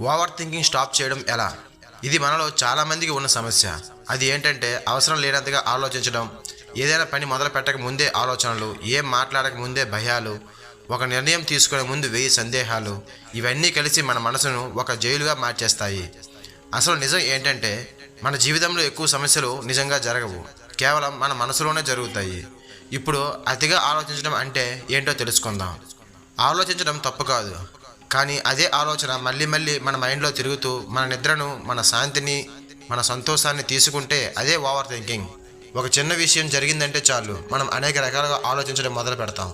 Over thinking stop చేయడం ఎలా? ఇది మనలో చాలామందికి ఉన్న సమస్య. అది ఏంటంటే అవసరం లేనంతగా ఆలోచించడం, ఏదైనా పని మొదలు పెట్టక ముందే ఆలోచనలు, ఏం మాట్లాడక ముందే భయాలు, ఒక నిర్ణయం తీసుకునే ముందు 1000 సందేహాలు, ఇవన్నీ కలిసి మన మనసును ఒక జైలుగా మార్చేస్తాయి. అసలు నిజం ఏంటంటే మన జీవితంలో ఎక్కువ సమస్యలు నిజంగా జరగవు, కేవలం మన మనసులోనే జరుగుతాయి. ఇప్పుడు అతిగా ఆలోచించడం అంటే ఏంటో తెలుసుకుందాం. ఆలోచించడం తప్పు కాదు, కానీ అదే ఆలోచన మళ్ళీ మళ్ళీ మన మైండ్లో తిరుగుతూ మన నిద్రను, మన శాంతిని, మన సంతోషాన్ని తీసుకుంటే అదే ఓవర్ థింకింగ్. ఒక చిన్న విషయం జరిగిందంటే చాలు మనం అనేక రకాలుగా ఆలోచించడం మొదలు పెడతాం.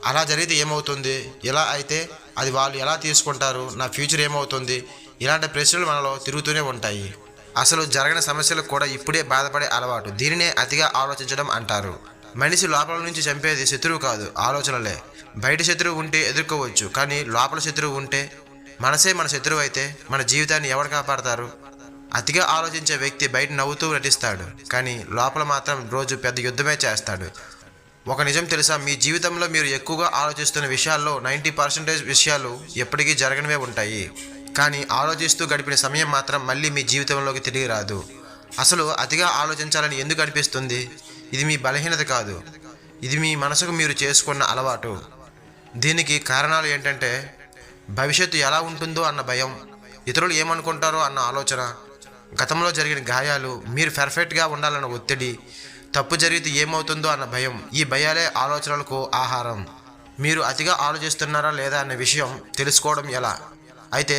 అలా జరిగితే ఏమవుతుంది, ఇలా అయితే అది వాళ్ళు ఎలా తీసుకుంటారు, నా ఫ్యూచర్ ఏమవుతుంది, ఇలాంటి ప్రశ్నలు మనలో తిరుగుతూనే ఉంటాయి. అసలు జరగని సమస్యలకు కూడా ఇప్పుడే బాధపడే అలవాటు, దీనినే అతిగా ఆలోచించడం అంటారు. మనిషి లోపల నుంచి చంపేది శత్రువు కాదు, ఆలోచనలే. బయట శత్రువు ఉంటే ఎదుర్కోవచ్చు, కానీ లోపల శత్రువు ఉంటే, మనసే మన శత్రువు అయితే మన జీవితాన్ని ఎవరు కాపాడతారు? అతిగా ఆలోచించే వ్యక్తి బయట నవ్వుతూ నటిస్తాడు, కానీ లోపల మాత్రం రోజు పెద్ద యుద్ధమే చేస్తాడు. ఒక నిజం తెలుసా, మీ జీవితంలో మీరు ఎక్కువగా ఆలోచిస్తున్న విషయాల్లో 90% విషయాలు ఎప్పటికీ జరగనివే ఉంటాయి. కానీ ఆలోచిస్తూ గడిపిన సమయం మాత్రం మళ్ళీ మీ జీవితంలోకి తిరిగి రాదు. అసలు అతిగా ఆలోచించాలని ఎందుకు అనిపిస్తుంది? ఇది మీ బలహీనత కాదు, ఇది మీ మనసుకు మీరు చేసుకున్న అలవాటు. దీనికి కారణాలు ఏంటంటే భవిష్యత్తు ఎలా ఉంటుందో అన్న భయం, ఇతరులు ఏమనుకుంటారో అన్న ఆలోచన, గతంలో జరిగిన గాయాలు, మీరు పర్ఫెక్ట్గా ఉండాలన్న ఒత్తిడి, తప్పు జరిగితే ఏమవుతుందో అన్న భయం. ఈ భయాలే ఆలోచనలకు ఆహారం. మీరు అతిగా ఆలోచిస్తున్నారా లేదా అనే విషయం తెలుసుకోవడం ఎలా? అయితే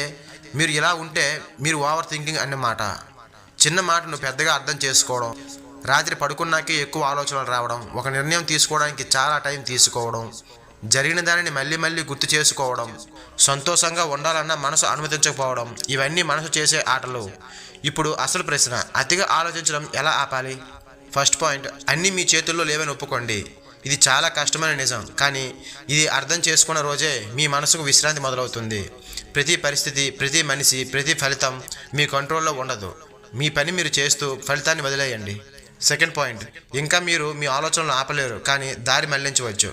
మీరు ఇలా ఉంటే మీరు ఓవర్ థింకింగ్ అన్నమాట. చిన్న మాటను పెద్దగా అర్థం చేసుకోవడం, రాత్రి పడుకున్నాకే ఎక్కువ ఆలోచనలు రావడం, ఒక నిర్ణయం తీసుకోవడానికి చాలా టైం తీసుకోవడం, జరిగిన దానిని మళ్ళీ మళ్ళీ గుర్తు చేసుకోవడం, సంతోషంగా ఉండాలన్న మనసు అనుమతించకపోవడం, ఇవన్నీ మనసు చేసే ఆటలు. ఇప్పుడు అసలు ప్రశ్న, అతిగా ఆలోచించడం ఎలా ఆపాలి? ఫస్ట్ పాయింట్, అన్నీ మీ చేతుల్లో లేవని ఒప్పుకోండి. ఇది చాలా కష్టమైన నిజం, కానీ ఇది అర్థం చేసుకున్న రోజే మీ మనసుకు విశ్రాంతి మొదలవుతుంది. ప్రతి పరిస్థితి, ప్రతి మనిషి, ప్రతి ఫలితం మీ కంట్రోల్లో ఉండదు. మీ పని మీరు చేస్తూ ఫలితాన్ని వదిలేయండి. సెకండ్ పాయింట్, ఇంకా మీరు మీ ఆలోచనలు ఆపలేరు, కానీ దారి మళ్లించవచ్చు.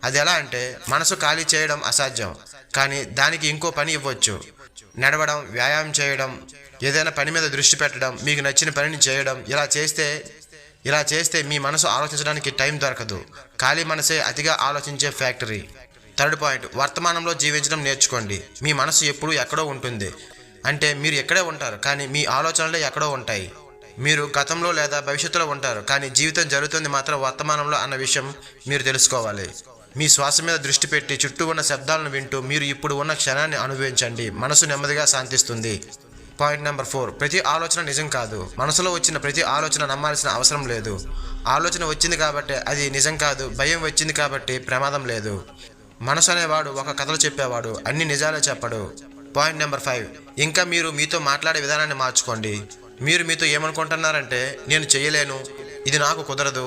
అది ఎలా అంటే, మనసు ఖాళీ చేయడం అసాధ్యం, కానీ దానికి ఇంకో పని ఇవ్వచ్చు. నడవడం, వ్యాయామం చేయడం, ఏదైనా పని మీద దృష్టి పెట్టడం, మీకు నచ్చిన పనిని చేయడం. ఇలా చేస్తే మీ మనసు ఆలోచించడానికి టైం దొరకదు. ఖాళీ మనసే అతిగా ఆలోచించే ఫ్యాక్టరీ. థర్డ్ పాయింట్, వర్తమానంలో జీవించడం నేర్చుకోండి. మీ మనసు ఎప్పుడూ ఎక్కడో ఉంటుంది, అంటే మీరు ఎక్కడే ఉంటారు, కానీ మీ ఆలోచనలే ఎక్కడో ఉంటాయి. మీరు గతంలో లేదా భవిష్యత్తులో ఉంటారు, కానీ జీవితం జరుగుతుంది మాత్రం వర్తమానంలో అన్న విషయం మీరు తెలుసుకోవాలి. మీ శ్వాస మీద దృష్టి పెట్టి చుట్టూ ఉన్న శబ్దాలను వింటూ మీరు ఇప్పుడు ఉన్న క్షణాన్ని అనుభవించండి. మనసు నెమ్మదిగా శాంతిస్తుంది. పాయింట్ నెంబర్ 4, ప్రతి ఆలోచన నిజం కాదు. మనసులో వచ్చిన ప్రతి ఆలోచన నమ్మాల్సిన అవసరం లేదు. ఆలోచన వచ్చింది కాబట్టి అది నిజం కాదు, భయం వచ్చింది కాబట్టి ప్రమాదం లేదు. మనసు అనేవాడు ఒక కథలు చెప్పేవాడు, అన్ని నిజాలే చెప్పడు. పాయింట్ నెంబర్ 5, ఇంకా మీరు మీతో మాట్లాడే విధానాన్ని మార్చుకోండి. మీరు మీతో ఏమనుకుంటున్నారంటే, నేను చేయలేను, ఇది నాకు కుదరదు,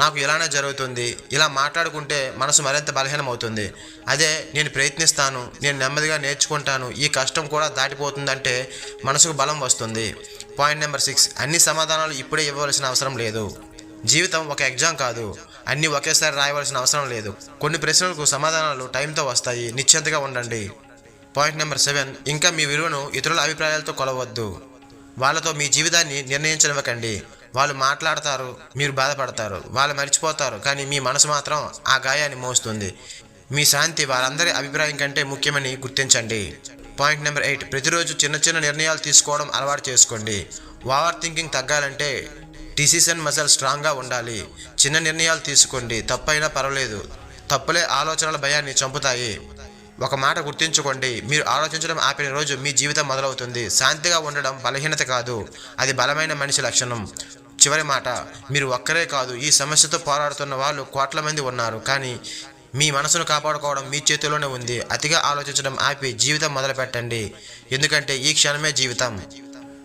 నాకు ఇలానే జరుగుతుంది, ఇలా మాట్లాడుకుంటే మనసు మరింత బలహీనమవుతుంది. అదే నేను ప్రయత్నిస్తాను, నేను నెమ్మదిగా నేర్చుకుంటాను, ఈ కష్టం కూడా దాటిపోతుందంటే మనసుకు బలం వస్తుంది. పాయింట్ నెంబర్ 6, అన్ని సమాధానాలు ఇప్పుడే ఇవ్వవలసిన అవసరం లేదు. జీవితం ఒక ఎగ్జామ్ కాదు, అన్నీ ఒకేసారి రాయవలసిన అవసరం లేదు. కొన్ని ప్రశ్నలకు సమాధానాలు టైంతో వస్తాయి, నిశ్చింతగా ఉండండి. పాయింట్ నెంబర్ 7, ఇంకా మీ విలువను ఇతరుల అభిప్రాయాలతో కొలవద్దు. వాళ్ళతో మీ జీవితాన్ని నిర్ణయించనివ్వకండి. వాళ్ళు మాట్లాడతారు, మీరు బాధపడతారు, వాళ్ళు మర్చిపోతారు, కానీ మీ మనసు మాత్రం ఆ గాయాన్ని మోస్తుంది. మీ శాంతి వారందరి అభిప్రాయం కంటే ముఖ్యమని గుర్తించండి. పాయింట్ నెంబర్ 8, ప్రతిరోజు చిన్న చిన్న నిర్ణయాలు తీసుకోవడం అలవాటు చేసుకోండి. ఓవర్ థింకింగ్ తగ్గాలంటే డిసిషన్ మజిల్ స్ట్రాంగ్గా ఉండాలి. చిన్న నిర్ణయాలు తీసుకోండి, తప్పైనా పర్వాలేదు. తప్పులే ఆలోచనల భయాన్ని చంపుతాయి. ఒక మాట గుర్తుంచుకోండి, మీరు ఆలోచించడం ఆపిన రోజు మీ జీవితం మొదలవుతుంది. శాంతిగా ఉండడం బలహీనత కాదు, అది బలమైన మనిషి లక్షణం. చివరి మాట, మీరు ఒక్కరే కాదు, ఈ సమస్యతో పోరాడుతున్న వాళ్ళు కోట్ల మంది ఉన్నారు, కానీ మీ మనసును కాపాడుకోవడం మీ చేతిలోనే ఉంది. అతిగా ఆలోచించడం ఆపి జీవితం మొదలు పెట్టండి, ఎందుకంటే ఈ క్షణమే జీవితం.